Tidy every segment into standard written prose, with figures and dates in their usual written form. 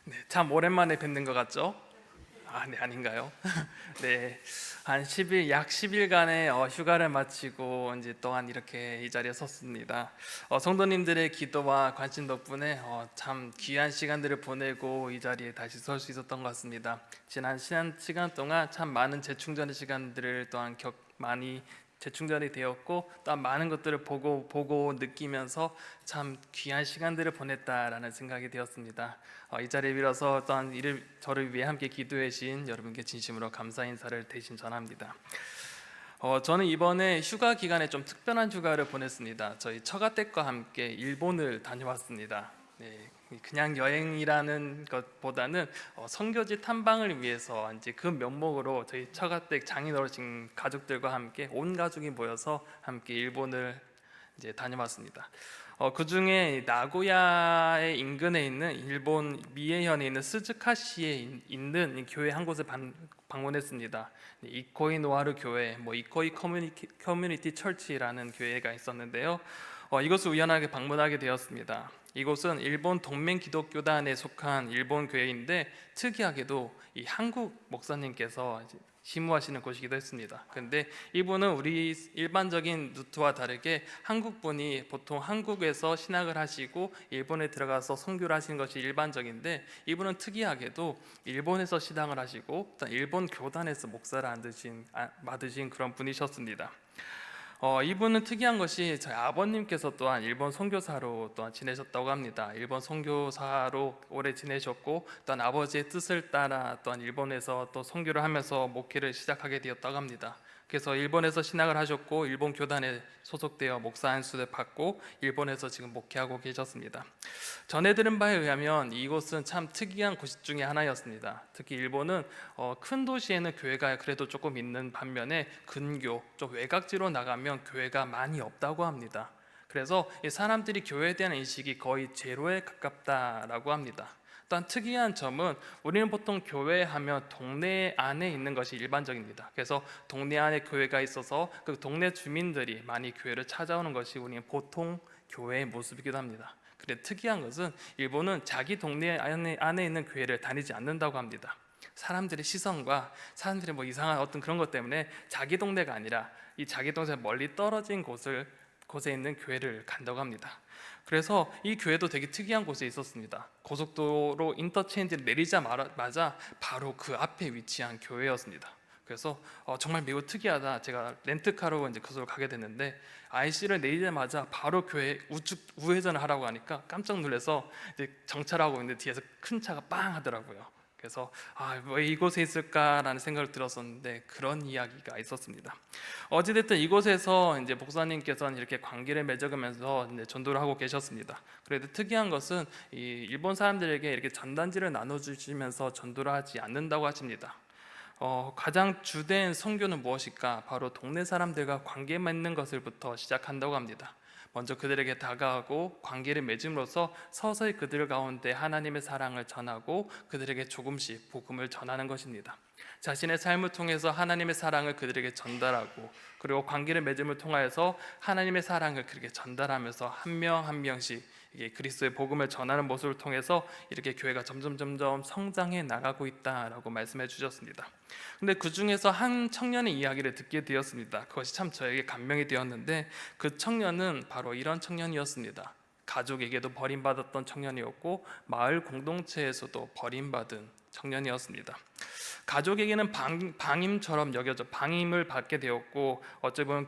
네, 참 오랜만에 뵙는 것 같죠? 네, 아닌가요? 네, 한 10일, 약 10일간의 휴가를 마치고 이제 또한 이렇게 이 자리에 섰습니다. 성도님들의 기도와 관심 덕분에 참 귀한 시간들을 보내고 이 자리에 다시 설 수 있었던 것 같습니다. 지난 시간 동안 참 많은 재충전의 시간들을 또한 많이 재충전이 되었고, 또한 많은 것들을 보고 느끼면서 참 귀한 시간들을 보냈다라는 생각이 되었습니다. 이 자리에 빌어서 또한 저를 위해 함께 기도해 주신 여러분께 진심으로 감사 인사를 대신 전합니다. 저는 이번에 휴가 기간에 좀 특별한 휴가를 보냈습니다. 저희 처가댁과 함께 일본을 다녀왔습니다. 네, 그냥 여행이라는 것보다는 선교지 탐방을 위해서 이제 그 명목으로 저희 처가댁 장인어르신 가족들과 함께 온 가족이 모여서 함께 일본을 이제 다녀왔습니다. 그 중에 나고야의 인근에 있는 일본 미에현에 있는 스즈카시에 있는 이 교회 한 곳을 방문했습니다. 이코이 노하루 교회, 이코이 커뮤니티 철치라는 교회가 있었는데요. 이곳을 우연하게 방문하게 되었습니다. 이곳은 일본 동맹 기독교단에 속한 일본 교회인데, 특이하게도 이 한국 목사님께서 심무하시는 곳이기도 했습니다. 근데 이분은 우리 일반적인 루트와 다르게 한국분이 보통 한국에서 신학을 하시고 일본에 들어가서 선교를 하시는 것이 일반적인데, 이분은 특이하게도 일본에서 신학을 하시고 일본 교단에서 목사를 맡으신 그런 분이셨습니다. 이분은 특이한 것이 저희 아버님께서 또한 일본 선교사로 또한 지내셨다고 합니다. 일본 선교사로 오래 지내셨고, 또한 아버지의 뜻을 따라 또한 일본에서 또 선교를 하면서 목회를 시작하게 되었다고 합니다. 그래서 일본에서 신학을 하셨고, 일본 교단에 소속되어 목사 안수를 받고 일본에서 지금 목회하고 계셨습니다. 전해 들은 바에 의하면 이곳은 참 특이한 곳 중에 하나였습니다. 특히 일본은 큰 도시에는 교회가 그래도 조금 있는 반면에 근교, 좀 외곽지로 나가면 교회가 많이 없다고 합니다. 그래서 이 사람들이 교회에 대한 인식이 거의 제로에 가깝다라고 합니다. 또한 특이한 점은, 우리는 보통 교회 하면 동네 안에 있는 것이 일반적입니다. 그래서 동네 안에 교회가 있어서 그 동네 주민들이 많이 교회를 찾아오는 것이 우리는 보통 교회의 모습이기도 합니다. 근데 특이한 것은 일본은 자기 동네 안에 있는 교회를 다니지 않는다고 합니다. 사람들의 시선과 사람들의 이상한 어떤 그런 것 때문에 자기 동네가 아니라 이 자기 동네 멀리 떨어진 곳에 있는 교회를 간다고 합니다. 그래서 이 교회도 되게 특이한 곳에 있었습니다. 고속도로 인터체인지를 내리자마자 바로 그 앞에 위치한 교회였습니다. 그래서 정말 매우 특이하다. 제가 렌트카로 이제 그곳을 가게 됐는데, IC를 내리자마자 바로 교회 우회전을 하라고 하니까 깜짝 놀라서 이제 정차하고 있는데 뒤에서 큰 차가 빵 하더라고요. 그래서 왜 이곳에 있을까라는 생각을 들었었는데, 그런 이야기가 있었습니다. 어찌됐든 이곳에서 이제 목사님께서는 이렇게 관계를 맺어가면서 이제 전도를 하고 계셨습니다. 그래도 특이한 것은 이 일본 사람들에게 이렇게 전단지를 나눠주시면서 전도를 하지 않는다고 하십니다. 가장 주된 선교는 무엇일까? 바로 동네 사람들과 관계 맺는 것을부터 시작한다고 합니다. 먼저 그들에게 다가가고 관계를 맺음으로써 서서히 그들 가운데 하나님의 사랑을 전하고 그들에게 조금씩 복음을 전하는 것입니다. 자신의 삶을 통해서 하나님의 사랑을 그들에게 전달하고, 그리고 관계를 맺음을 통하여서 하나님의 사랑을 그렇게 전달하면서 한 명 한 명씩 이게 그리스도의 복음을 전하는 모습을 통해서 이렇게 교회가 점점 성장해 나가고 있다라고 말씀해 주셨습니다. 근데 그 중에서 한 청년의 이야기를 듣게 되었습니다. 그것이 참 저에게 감명이 되었는데, 그 청년은 바로 이런 청년이었습니다. 가족에게도 버림받았던 청년이었고, 마을 공동체에서도 버림받은 청년이었습니다. 가족에게는 방임처럼 여겨져 방임을 받게 되었고, 어찌 보면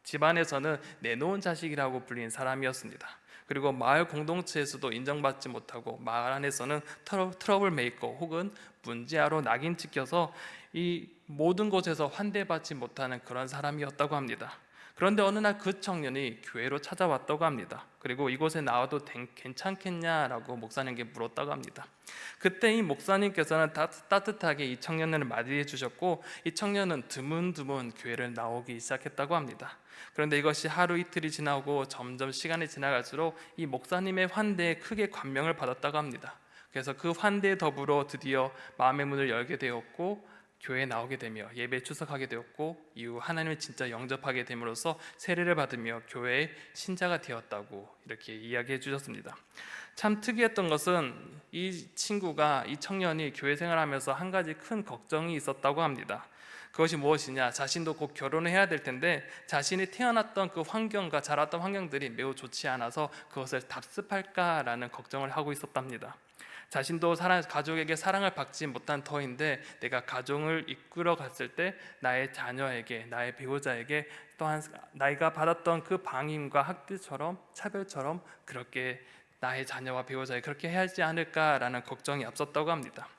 집안에서는 내놓은 자식이라고 불린 사람이었습니다. 그리고 마을 공동체에서도 인정받지 못하고, 마을 안에서는 트러블 메이커 혹은 문제아로 낙인 찍혀서 이 모든 곳에서 환대받지 못하는 그런 사람이었다고 합니다. 그런데 어느 날 그 청년이 교회로 찾아왔다고 합니다. 그리고 이곳에 나와도 괜찮겠냐라고 목사님께 물었다고 합니다. 그때 이 목사님께서는 따뜻하게 이 청년을 맞이해 주셨고, 이 청년은 드문드문 교회를 나오기 시작했다고 합니다. 그런데 이것이 하루 이틀이 지나고 점점 시간이 지나갈수록 이 목사님의 환대에 크게 감명을 받았다고 합니다. 그래서 그 환대에 더불어 드디어 마음의 문을 열게 되었고, 교회에 나오게 되며 예배에 출석하게 되었고 이후 하나님을 진짜 영접하게 됨으로써 세례를 받으며 교회의 신자가 되었다고 이렇게 이야기해 주셨습니다. 참 특이했던 것은 이 친구가, 이 청년이 교회 생활하면서 한 가지 큰 걱정이 있었다고 합니다. 그것이 무엇이냐? 자신도 곧 결혼을 해야 될 텐데 자신이 태어났던 그 환경과 자랐던 환경들이 매우 좋지 않아서 그것을 답습할까라는 걱정을 하고 있었답니다. 자신도 가족에게 사랑을 받지 못한 터인데 내가 가정을 이끌어 갔을 때 나의 자녀에게, 나의 배우자에게 또한 나이가 받았던 그 방임과 학대처럼, 차별처럼 그렇게 나의 자녀와 배우자에게 그렇게 해야 하지 않을까라는 걱정이 앞섰다고 합니다.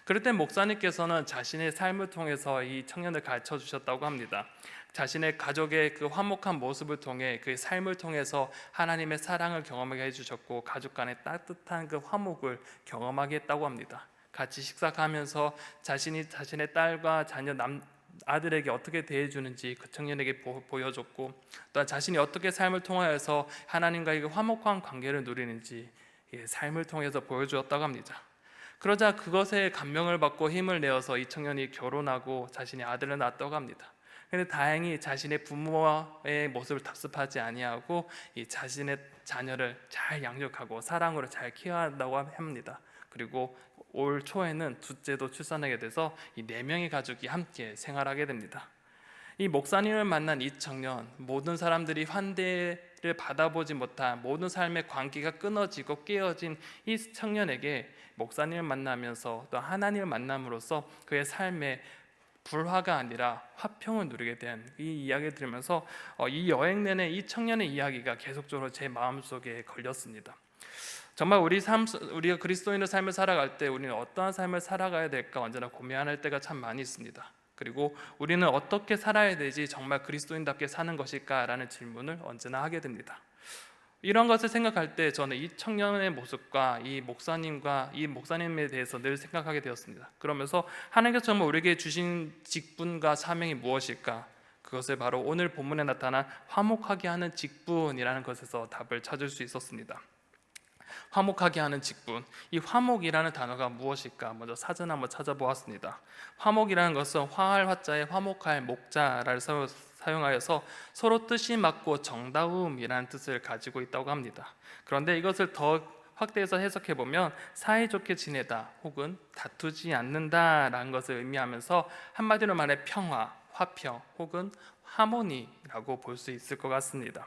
그럴 때 목사님께서는 자신의 삶을 통해서 이 청년을 가르쳐 주셨다고 합니다. 자신의 가족의 그 화목한 모습을 통해, 그 삶을 통해서 하나님의 사랑을 경험하게 해주셨고 가족 간의 따뜻한 그 화목을 경험하게 했다고 합니다. 같이 식사하면서 자신의 딸과 자녀 아들에게 어떻게 대해주는지 그 청년에게 보여줬고, 또 자신이 어떻게 삶을 통하여서 하나님과의 그 화목한 관계를 누리는지 삶을 통해서 보여주었다고 합니다. 그러자 그것에 감명을 받고 힘을 내어서 이 청년이 결혼하고 자신의 아들을 낳았다고 합니다. 그런데 다행히 자신의 부모의 모습을 답습하지 아니하고 이 자신의 자녀를 잘 양육하고 사랑으로 잘 케어한다고 합니다. 그리고 올 초에는 둘째도 출산하게 돼서 이 4명의 가족이 함께 생활하게 됩니다. 이 목사님을 만난 이 청년, 모든 사람들이 환대를 받아보지 못한 모든 삶의 관계가 끊어지고 깨어진 이 청년에게 목사님을 만나면서 또 하나님을 만남으로써 그의 삶에 불화가 아니라 화평을 누리게 된 이 이야기를 들으면서 이 여행 내내 이 청년의 이야기가 계속적으로 제 마음속에 걸렸습니다. 정말 우리가 그리스도인의 삶을 살아갈 때 우리는 어떠한 삶을 살아가야 될까 언제나 고민할 때가 참 많이 있습니다. 그리고 우리는 어떻게 살아야 되지 정말 그리스도인답게 사는 것일까라는 질문을 언제나 하게 됩니다. 이런 것을 생각할 때 저는 이 청년의 모습과 이 목사님에 대해서 늘 생각하게 되었습니다. 그러면서 하나님께서 정말 우리에게 주신 직분과 사명이 무엇일까? 그것을 바로 오늘 본문에 나타난 화목하게 하는 직분이라는 것에서 답을 찾을 수 있었습니다. 화목하게 하는 직분, 이 화목이라는 단어가 무엇일까? 먼저 사전 한번 찾아보았습니다. 화목이라는 것은 화할 화자에 화목할 목자를 사용하여서 서로 뜻이 맞고 정다움이라는 뜻을 가지고 있다고 합니다. 그런데 이것을 더 확대해서 해석해 보면 사이좋게 지내다 혹은 다투지 않는다라는 것을 의미하면서 한마디로 말해 평화, 화평 혹은 하모니라고 볼 수 있을 것 같습니다.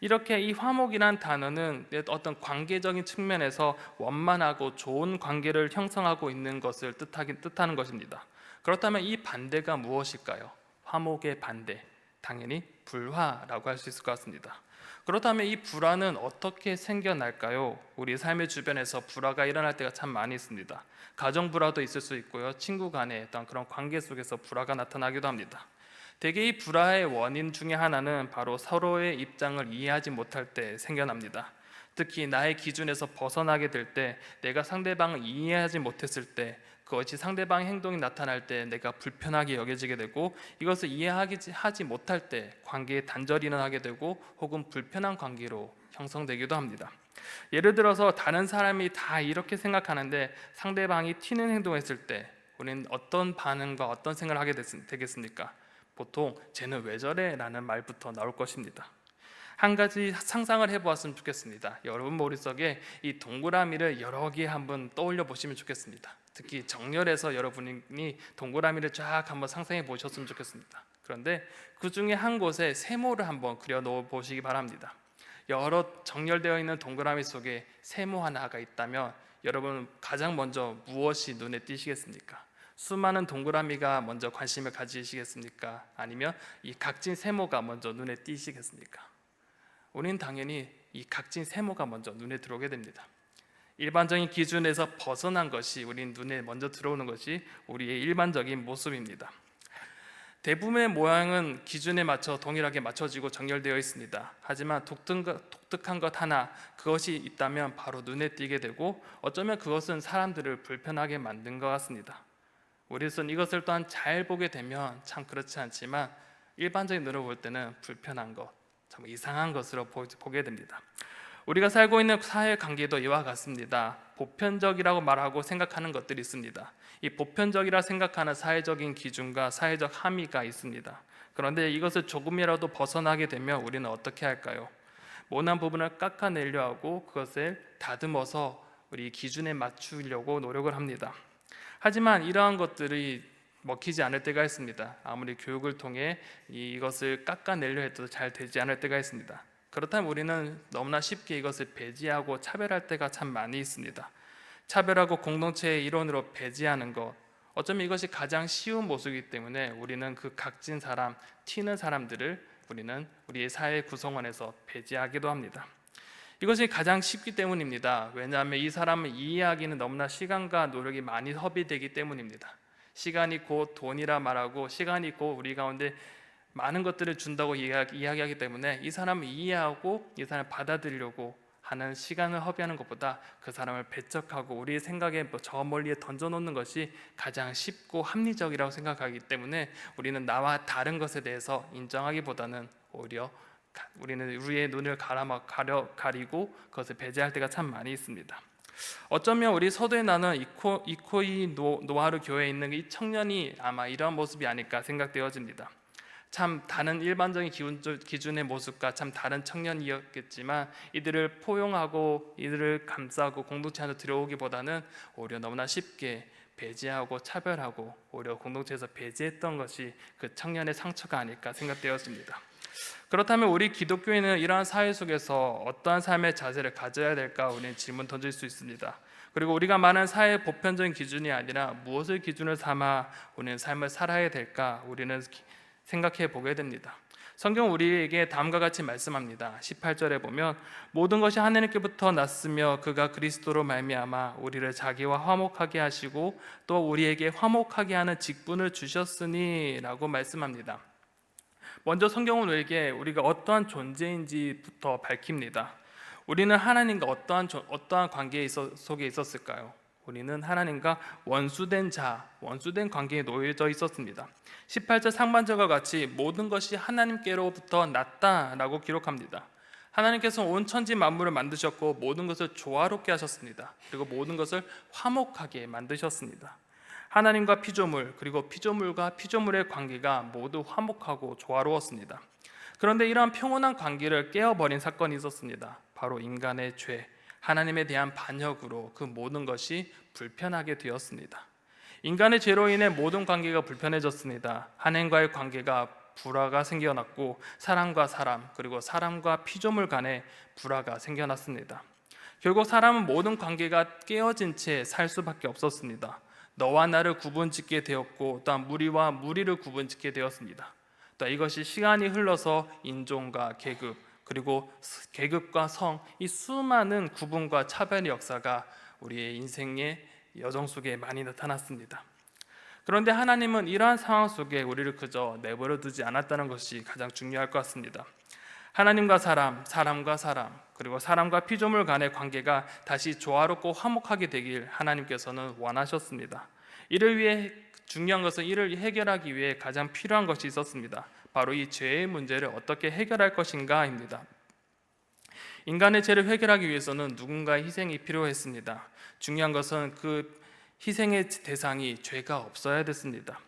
이렇게 이 화목이란 단어는 어떤 관계적인 측면에서 원만하고 좋은 관계를 형성하고 있는 것을 뜻하는 것입니다. 그렇다면 이 반대가 무엇일까요? 화목의 반대, 당연히 불화라고 할 수 있을 것 같습니다. 그렇다면 이 불화는 어떻게 생겨날까요? 우리 삶의 주변에서 불화가 일어날 때가 참 많이 있습니다. 가정 불화도 있을 수 있고요, 친구 간의 어떤 그런 관계 속에서 불화가 나타나기도 합니다. 대개 이 불화의 원인 중에 하나는 바로 서로의 입장을 이해하지 못할 때 생겨납니다. 특히 나의 기준에서 벗어나게 될 때, 내가 상대방을 이해하지 못했을 때, 그것이 상대방의 행동이 나타날 때 내가 불편하게 여겨지게 되고, 이것을 이해하지 못할 때 관계에 단절이 일어나게 되고 혹은 불편한 관계로 형성되기도 합니다. 예를 들어서 다른 사람이 다 이렇게 생각하는데 상대방이 튀는 행동을 했을 때 우리는 어떤 반응과 어떤 생각을 하게 되겠습니까? 보통 쟤는 왜 저래? 라는 말부터 나올 것입니다. 한 가지 상상을 해보았으면 좋겠습니다. 여러분 머릿속에 이 동그라미를 여러 개 한번 떠올려 보시면 좋겠습니다. 특히 정렬해서 여러분이 동그라미를 쫙 한번 상상해 보셨으면 좋겠습니다. 그런데 그 중에 한 곳에 세모를 한번 그려 놓아 보시기 바랍니다. 여러 정렬되어 있는 동그라미 속에 세모 하나가 있다면 여러분 가장 먼저 무엇이 눈에 띄시겠습니까? 수많은 동그라미가 먼저 관심을 가지시겠습니까? 아니면 이 각진 세모가 먼저 눈에 띄시겠습니까? 우리는 당연히 이 각진 세모가 먼저 눈에 들어오게 됩니다. 일반적인 기준에서 벗어난 것이 우리 눈에 먼저 들어오는 것이 우리의 일반적인 모습입니다. 대부분의 모양은 기준에 맞춰 동일하게 맞춰지고 정렬되어 있습니다. 하지만 독특한 것 하나, 그것이 있다면 바로 눈에 띄게 되고 어쩌면 그것은 사람들을 불편하게 만든 것 같습니다. 우리는 이것을 또한 잘 보게 되면 참 그렇지 않지만 일반적인 눈으로 볼 때는 불편한 것, 참 이상한 것으로 보게 됩니다. 우리가 살고 있는 사회 관계도 이와 같습니다. 보편적이라고 말하고 생각하는 것들이 있습니다. 이 보편적이라 생각하는 사회적인 기준과 사회적 함의가 있습니다. 그런데 이것을 조금이라도 벗어나게 되면 우리는 어떻게 할까요? 모난 부분을 깎아내려 하고 그것을 다듬어서 우리 기준에 맞추려고 노력을 합니다. 하지만 이러한 것들이 먹히지 않을 때가 있습니다. 아무리 교육을 통해 이것을 깎아내려 해도 잘 되지 않을 때가 있습니다. 그렇다면 우리는 너무나 쉽게 이것을 배제하고 차별할 때가 참 많이 있습니다. 차별하고 공동체의 일원으로 배제하는 것, 어쩌면 이것이 가장 쉬운 모습이기 때문에 우리는 그 각진 사람, 튀는 사람들을 우리는 우리의 사회 구성원에서 배제하기도 합니다. 이것이 가장 쉽기 때문입니다. 왜냐하면 이 사람을 이해하기는 너무나 시간과 노력이 많이 허비되기 때문입니다. 시간이 곧 돈이라 말하고 시간이 곧 우리 가운데 많은 것들을 준다고 이야기하기 때문에 이 사람을 이해하고 이 사람을 받아들이려고 하는 시간을 허비하는 것보다 그 사람을 배척하고 우리의 생각에 저 멀리에 던져놓는 것이 가장 쉽고 합리적이라고 생각하기 때문에 우리는 나와 다른 것에 대해서 인정하기보다는 오히려 우리는 우리의 눈을 가리고 그것을 배제할 때가 참 많이 있습니다. 어쩌면 우리 서도에 나는 이코이 노하루 교회에 있는 이 청년이 아마 이러한 모습이 아닐까 생각되어집니다. 참 다른 일반적인 기준의 모습과 참 다른 청년이었겠지만 이들을 포용하고 이들을 감싸고 공동체 안에 들어오기보다는 오히려 너무나 쉽게 배제하고 차별하고 오히려 공동체에서 배제했던 것이 그 청년의 상처가 아닐까 생각되었습니다. 그렇다면 우리 기독교인은 이러한 사회 속에서 어떠한 삶의 자세를 가져야 될까 우리는 질문 던질 수 있습니다. 그리고 우리가 말하는 사회의 보편적인 기준이 아니라 무엇을 기준을 삼아 우리는 삶을 살아야 될까 우리는 생각해 보게 됩니다. 성경 우리에게 다음과 같이 말씀합니다. 18절에 보면 모든 것이 하나님께부터 났으며 그가 그리스도로 말미암아 우리를 자기와 화목하게 하시고 또 우리에게 화목하게 하는 직분을 주셨으니 라고 말씀합니다. 먼저 성경은 우리에게 우리가 어떠한 존재인지부터 밝힙니다. 우리는 하나님과 어떠한 관계 속에 있었을까요? 우리는 하나님과 원수된 관계에 놓여져 있었습니다. 18절 상반절과 같이 모든 것이 하나님께로부터 났다라고 기록합니다. 하나님께서 온 천지 만물을 만드셨고 모든 것을 조화롭게 하셨습니다. 그리고 모든 것을 화목하게 만드셨습니다. 하나님과 피조물 그리고 피조물과 피조물의 관계가 모두 화목하고 조화로웠습니다. 그런데 이러한 평온한 관계를 깨어버린 사건이 있었습니다. 바로 인간의 죄, 하나님에 대한 반역으로 그 모든 것이 불편하게 되었습니다. 인간의 죄로 인해 모든 관계가 불편해졌습니다. 하나님과의 관계가 불화가 생겨났고 사람과 사람 그리고 사람과 피조물 간에 불화가 생겨났습니다. 결국 사람은 모든 관계가 깨어진 채 살 수밖에 없었습니다. 너와 나를 구분짓게 되었고 또한 무리와 무리를 구분짓게 되었습니다. 또 이것이 시간이 흘러서 인종과 계급 그리고 계급과 성, 이 수많은 구분과 차별의 역사가 우리의 인생의 여정 속에 많이 나타났습니다. 그런데 하나님은 이러한 상황 속에 우리를 그저 내버려 두지 않았다는 것이 가장 중요할 것 같습니다. 하나님과 사람, 사람과 사람, 그리고 사람과 피조물 간의 관계가 다시 조화롭고 화목하게 되길 하나님께서는 원하셨습니다. 이를 위해 중요한 것은 이를 해결하기 위해 가장 필요한 것이 있었습니다. 바로 이 죄의 문제를 어떻게 해결할 것인가입니다. 인간의 죄를 해결하기 위해서는 누군가의 희생이 필요했습니다. 중요한 것은 그 희생의 대상이 죄가 없어야 됐습니다.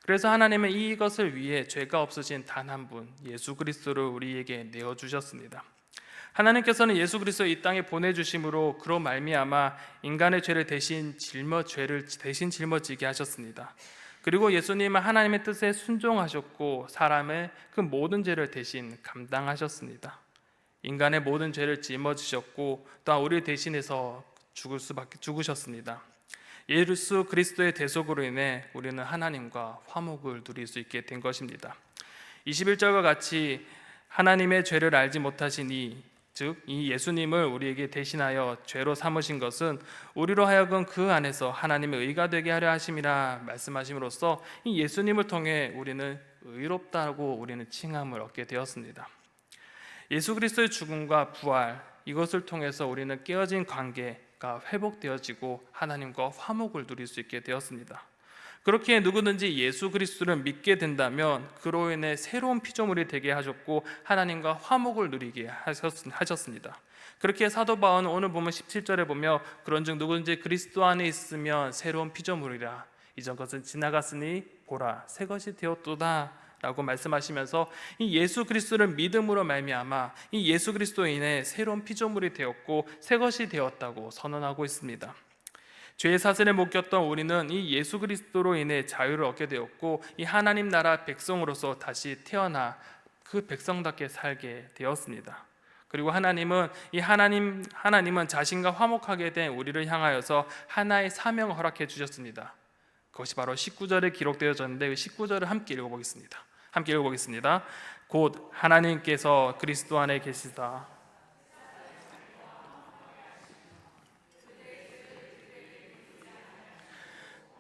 그래서 하나님은 이것을 위해 죄가 없으신 단 한 분, 예수 그리스도를 우리에게 내어주셨습니다. 하나님께서는 예수 그리스도를 이 땅에 보내주심으로 그로 말미암아 인간의 죄를 대신 짊어지게 하셨습니다. 그리고 예수님은 하나님의 뜻에 순종하셨고 사람의 그 모든 죄를 대신 감당하셨습니다. 인간의 모든 죄를 짊어지셨고 또한 우리를 대신해서 죽으셨습니다. 예수 그리스도의 대속으로 인해 우리는 하나님과 화목을 누릴 수 있게 된 것입니다. 21절과 같이 하나님의 죄를 알지 못하신 즉 이 예수님을 우리에게 대신하여 죄로 삼으신 것은 우리로 하여금 그 안에서 하나님의 의가 되게 하려 하심이라 말씀하심으로써 이 예수님을 통해 우리는 의롭다고 우리는 칭함을 얻게 되었습니다. 예수 그리스도의 죽음과 부활, 이것을 통해서 우리는 깨어진 관계가 회복되어지고 하나님과 화목을 누릴 수 있게 되었습니다. 그렇게 누구든지 예수 그리스도를 믿게 된다면 그로 인해 새로운 피조물이 되게 하셨고 하나님과 화목을 누리게 하셨습니다. 그렇게 사도 바울은 오늘 보면 17절에 보며 그런즉 누구든지 그리스도 안에 있으면 새로운 피조물이라 이전 것은 지나갔으니 보라 새 것이 되었도다 라고 말씀하시면서 이 예수 그리스도를 믿음으로 말미암아 이 예수 그리스도로 인해 새로운 피조물이 되었고 새 것이 되었다고 선언하고 있습니다. 죄의 사슬에 묶였던 우리는 이 예수 그리스도로 인해 자유를 얻게 되었고 이 하나님 나라 백성으로서 다시 태어나 그 백성답게 살게 되었습니다. 그리고 하나님은 자신과 화목하게 된 우리를 향하여서 하나의 사명을 허락해 주셨습니다. 그것이 바로 19절에 기록되어졌는데 19절을 함께 읽어보겠습니다. 곧 하나님께서 그리스도 안에 계시다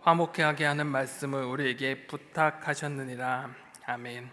화목하게 하는 말씀을 우리에게 부탁하셨느니라. 아멘.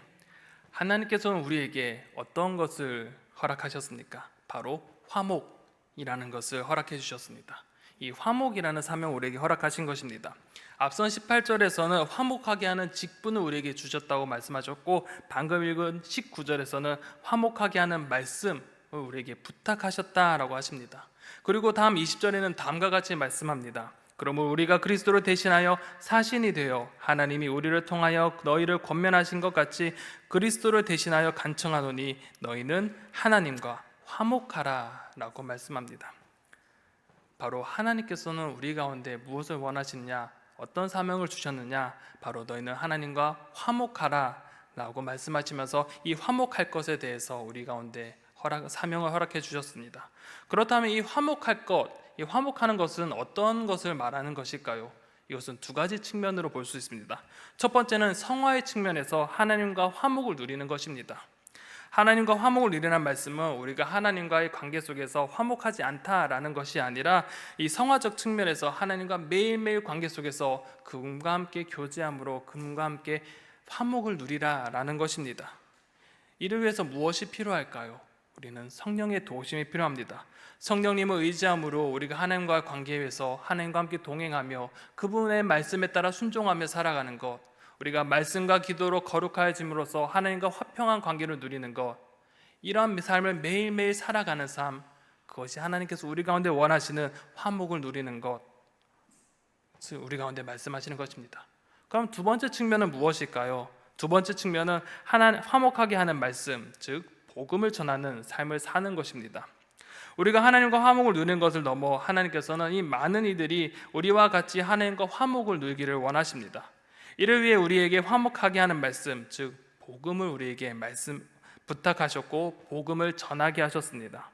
하나님께서는 우리에게 어떤 것을 허락하셨습니까? 바로 화목이라는 것을 허락해 주셨습니다. 이 화목이라는 사명을 우리에게 허락하신 것입니다. 앞선 18절에서는 화목하게 하는 직분을 우리에게 주셨다고 말씀하셨고 방금 읽은 19절에서는 화목하게 하는 말씀을 우리에게 부탁하셨다라고 하십니다. 그리고 다음 20절에는 다음과 같이 말씀합니다. 그러므로 우리가 그리스도를 대신하여 사신이 되어 하나님이 우리를 통하여 너희를 권면하신 것 같이 그리스도를 대신하여 간청하노니 너희는 하나님과 화목하라 라고 말씀합니다. 바로 하나님께서는 우리 가운데 무엇을 원하시느냐, 어떤 사명을 주셨느냐, 바로 너희는 하나님과 화목하라 라고 말씀하시면서 이 화목할 것에 대해서 우리 가운데 사명을 허락해 주셨습니다. 그렇다면 이 화목할 것, 이 화목하는 것은 어떤 것을 말하는 것일까요? 이것은 두 가지 측면으로 볼 수 있습니다. 첫 번째는 성화의 측면에서 하나님과 화목을 누리는 것입니다. 하나님과 화목을 누리는 말씀은 우리가 하나님과의 관계 속에서 화목하지 않다라는 것이 아니라 이 성화적 측면에서 하나님과 매일매일 관계 속에서 그분과 함께 교제함으로 그분과 함께 화목을 누리라라는 것입니다. 이를 위해서 무엇이 필요할까요? 우리는 성령의 도우심이 필요합니다. 성령님을 의지함으로 우리가 하나님과의 관계에서 하나님과 함께 동행하며 그분의 말씀에 따라 순종하며 살아가는 것, 우리가 말씀과 기도로 거룩하여짐으로써 하나님과 화평한 관계를 누리는 것, 이러한 삶을 매일매일 살아가는 삶, 그것이 하나님께서 우리 가운데 원하시는 화목을 누리는 것, 우리 가운데 말씀하시는 것입니다. 그럼 두 번째 측면은 무엇일까요? 두 번째 측면은 화목하게 하는 말씀, 즉 복음을 전하는 삶을 사는 것입니다. 우리가 하나님과 화목을 누리는 것을 넘어 하나님께서는 이 많은 이들이 우리와 같이 하나님과 화목을 누리기를 원하십니다. 이를 위해 우리에게 화목하게 하는 말씀, 즉 복음을 우리에게 부탁하셨고 복음을 전하게 하셨습니다.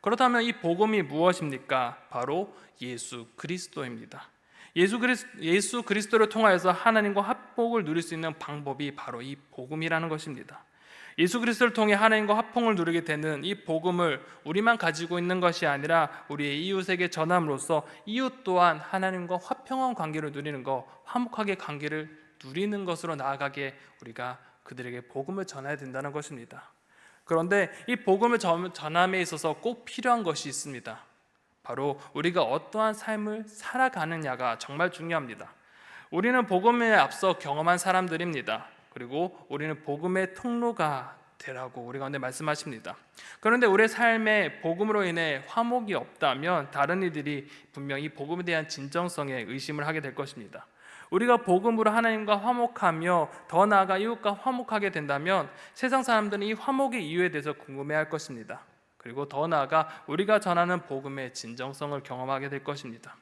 그렇다면 이 복음이 무엇입니까? 바로 예수 그리스도입니다. 예수 그리스도를 통하여서 하나님과 화목을 누릴 수 있는 방법이 바로 이 복음이라는 것입니다. 예수 그리스도를 통해 하나님과 화평을 누리게 되는 이 복음을 우리만 가지고 있는 것이 아니라 우리의 이웃에게 전함으로써 이웃 또한 하나님과 화평한 관계를 누리는 것, 화목하게 관계를 누리는 것으로 나아가게 우리가 그들에게 복음을 전해야 된다는 것입니다. 그런데 이 복음을 전함에 있어서 꼭 필요한 것이 있습니다. 바로 우리가 어떠한 삶을 살아가느냐가 정말 중요합니다. 우리는 복음에 앞서 경험한 사람들입니다. 그리고 우리는 복음의 통로가 되라고 우리 가운데 말씀하십니다. 그런데 우리의 삶에 복음으로 인해 화목이 없다면 다른 이들이 분명히 복음에 대한 진정성에 의심을 하게 될 것입니다. 우리가 복음으로 하나님과 화목하며 더 나아가 이웃과 화목하게 된다면 세상 사람들은 이 화목의 이유에 대해서 궁금해할 것입니다. 그리고 더 나아가 우리가 전하는 복음의 진정성을 경험하게 될 것입니다.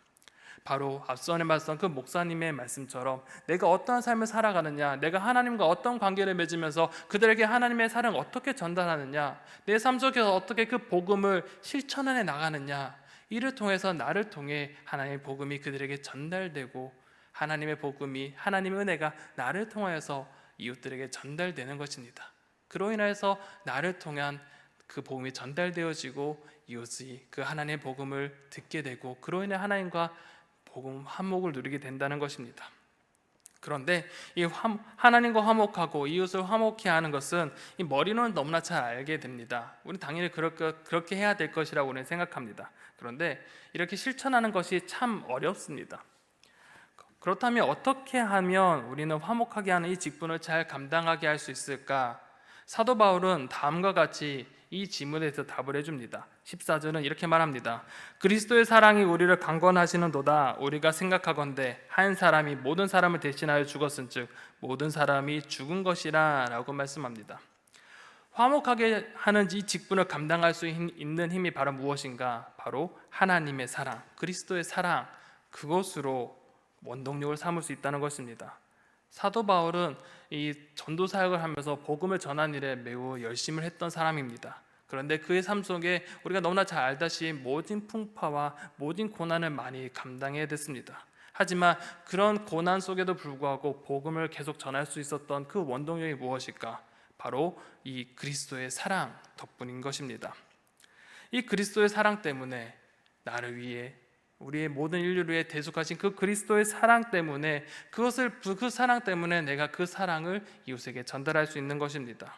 바로 앞선에 말씀한 그 목사님의 말씀처럼 내가 어떠한 삶을 살아가느냐, 내가 하나님과 어떤 관계를 맺으면서 그들에게 하나님의 사랑을 어떻게 전달하느냐, 내 삶 속에서 어떻게 그 복음을 실천해 나가느냐, 이를 통해서 나를 통해 하나님의 복음이 그들에게 전달되고 하나님의 복음이, 하나님의 은혜가 나를 통하여서 이웃들에게 전달되는 것입니다. 그로 인해서 나를 통한 그 복음이 전달되어지고 이웃이 그 하나님의 복음을 듣게 되고 그로 인해 하나님과 복음 화목을 누리게 된다는 것입니다. 그런데 이 하나님과 화목하고 이웃을 화목케 하는 것은 이 머리로는 너무나 잘 알게 됩니다. 우리는 당연히 그렇게 해야 될 것이라고 우리는 생각합니다. 그런데 이렇게 실천하는 것이 참 어렵습니다. 그렇다면 어떻게 하면 우리는 화목하게 하는 이 직분을 잘 감당하게 할 수 있을까? 사도 바울은 다음과 같이 이 질문에 대해서 답을 해줍니다. 14절은 이렇게 말합니다. 그리스도의 사랑이 우리를 강권하시는도다. 우리가 생각하건대 한 사람이 모든 사람을 대신하여 죽었은즉 모든 사람이 죽은 것이라 라고 말씀합니다. 화목하게 하는 이 직분을 감당할 수 있는 힘이 바로 무엇인가? 바로 하나님의 사랑, 그리스도의 사랑, 그것으로 원동력을 삼을 수 있다는 것입니다. 사도 바울은 이 전도 사역을 하면서 복음을 전하는 일에 매우 열심을 했던 사람입니다. 그런데 그의 삶 속에 우리가 너무나 잘 알다시피 모든 풍파와 모든 고난을 많이 감당해야 됐습니다. 하지만 그런 고난 속에도 불구하고 복음을 계속 전할 수 있었던 그 원동력이 무엇일까? 바로 이 그리스도의 사랑 덕분인 것입니다. 이 그리스도의 사랑 때문에 나를 위해 우리의 모든 인류를 위해 대속하신 그 그리스도의 사랑 때문에 그 사랑 때문에 내가 그 사랑을 이웃에게 전달할 수 있는 것입니다.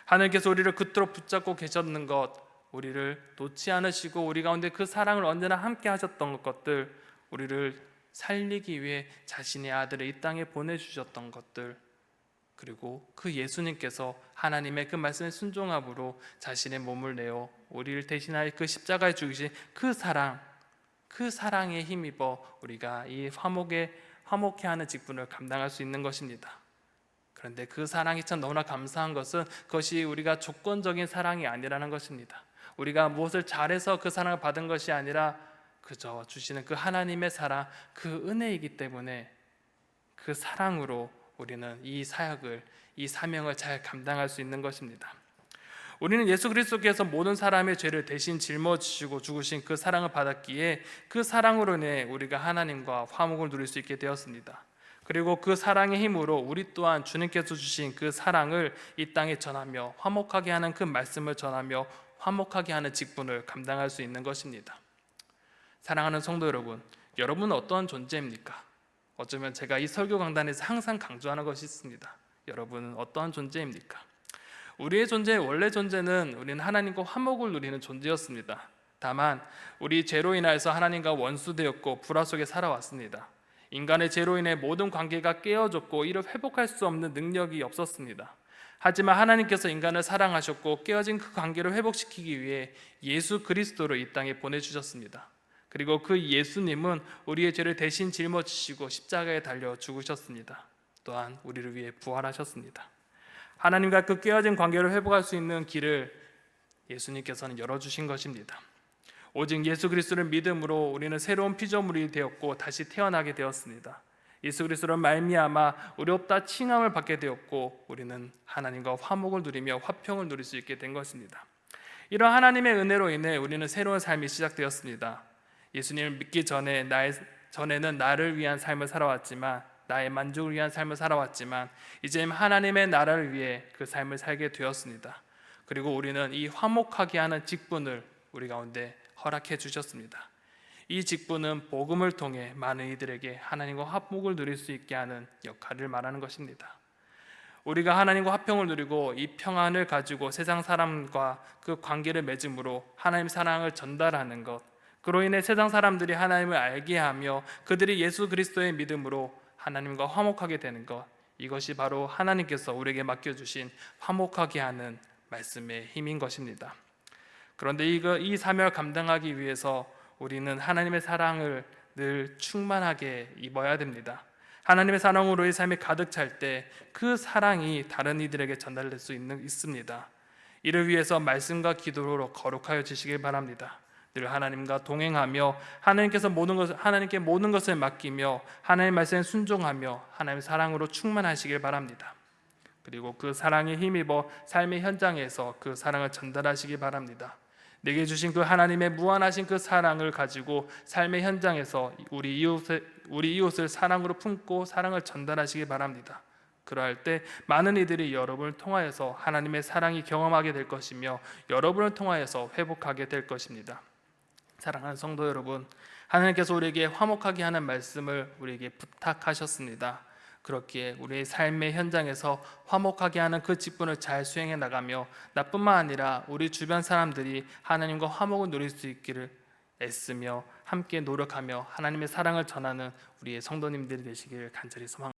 하나님께서 우리를 그토록 붙잡고 계셨는 것, 우리를 놓지 않으시고 우리 가운데 그 사랑을 언제나 함께 하셨던 것들, 우리를 살리기 위해 자신의 아들을 이 땅에 보내주셨던 것들, 그리고 그 예수님께서 하나님의 그 말씀에 순종함으로 자신의 몸을 내어 우리를 대신하여 그 십자가에 죽이신 그 사랑, 그 사랑에 힘입어 우리가 이 화목해 하는 직분을 감당할 수 있는 것입니다. 그런데 그 사랑이 참 너무나 감사한 것은 그것이 우리가 조건적인 사랑이 아니라는 것입니다. 우리가 무엇을 잘해서 그 사랑을 받은 것이 아니라 그저 주시는 그 하나님의 사랑, 그 은혜이기 때문에 그 사랑으로 우리는 이 사역을, 이 사명을 잘 감당할 수 있는 것입니다. 우리는 예수 그리스도께서 모든 사람의 죄를 대신 짊어지시고 죽으신 그 사랑을 받았기에 그 사랑으로 인해 우리가 하나님과 화목을 누릴 수 있게 되었습니다. 그리고 그 사랑의 힘으로 우리 또한 주님께서 주신 그 사랑을 이 땅에 전하며 화목하게 하는 그 말씀을 전하며 화목하게 하는 직분을 감당할 수 있는 것입니다. 사랑하는 성도 여러분, 여러분은 어떠한 존재입니까? 어쩌면 제가 이 설교 강단에서 항상 강조하는 것이 있습니다. 여러분은 어떠한 존재입니까? 우리의 원래 존재는 우리는 하나님과 화목을 누리는 존재였습니다. 다만 우리 죄로 인하여서 하나님과 원수되었고 불화 속에 살아왔습니다. 인간의 죄로 인해 모든 관계가 깨어졌고 이를 회복할 수 없는 능력이 없었습니다. 하지만 하나님께서 인간을 사랑하셨고 깨어진 그 관계를 회복시키기 위해 예수 그리스도를 이 땅에 보내주셨습니다. 그리고 그 예수님은 우리의 죄를 대신 짊어지시고 십자가에 달려 죽으셨습니다. 또한 우리를 위해 부활하셨습니다. 하나님과 그 깨어진 관계를 회복할 수 있는 길을 예수님께서는 열어주신 것입니다. 오직 예수 그리스도를 믿음으로 우리는 새로운 피조물이 되었고 다시 태어나게 되었습니다. 예수 그리스도를 말미암아 우리 없다 칭함을 받게 되었고 우리는 하나님과 화목을 누리며 화평을 누릴 수 있게 된 것입니다. 이런 하나님의 은혜로 인해 우리는 새로운 삶이 시작되었습니다. 예수님을 믿기 전에는 나를 위한 삶을 살아왔지만 나의 만족을 위한 삶을 살아왔지만 이제 하나님의 나라를 위해 그 삶을 살게 되었습니다. 그리고 우리는 이 화목하게 하는 직분을 우리 가운데 허락해 주셨습니다. 이 직분은 복음을 통해 많은 이들에게 하나님과 화목을 누릴 수 있게 하는 역할을 말하는 것입니다. 우리가 하나님과 화평을 누리고 이 평안을 가지고 세상 사람과 그 관계를 맺음으로 하나님의 사랑을 전달하는 것, 그로 인해 세상 사람들이 하나님을 알게 하며 그들이 예수 그리스도의 믿음으로 하나님과 화목하게 되는 것, 이것이 바로 하나님께서 우리에게 맡겨주신 화목하게 하는 말씀의 힘인 것입니다. 그런데 이 사명을 감당하기 위해서 우리는 하나님의 사랑을 늘 충만하게 입어야 됩니다. 하나님의 사랑으로의 삶이 가득 찰 때 그 사랑이 다른 이들에게 전달될 수 있습니다. 이를 위해서 말씀과 기도로 거룩하여 지시길 바랍니다. 늘 하나님과 동행하며 하나님께 모든 것을 맡기며 하나님의 말씀에 순종하며 하나님의 사랑으로 충만하시길 바랍니다. 그리고 그 사랑에 힘입어 삶의 현장에서 그 사랑을 전달하시기 바랍니다. 내게 주신 그 하나님의 무한하신 그 사랑을 가지고 삶의 현장에서 우리 이웃을 사랑으로 품고 사랑을 전달하시기 바랍니다. 그러할 때 많은 이들이 여러분을 통하여서 하나님의 사랑이 경험하게 될 것이며 여러분을 통하여서 회복하게 될 것입니다. 사랑하는 성도 여러분, 하나님께서 우리에게 화목하게 하는 말씀을 우리에게 부탁하셨습니다. 그렇기에 우리의 삶의 현장에서 화목하게 하는 그 직분을 잘 수행해 나가며 나뿐만 아니라 우리 주변 사람들이 하나님과 화목을 누릴 수 있기를 애쓰며 함께 노력하며 하나님의 사랑을 전하는 우리의 성도님들이 되시길 간절히 소망합니다.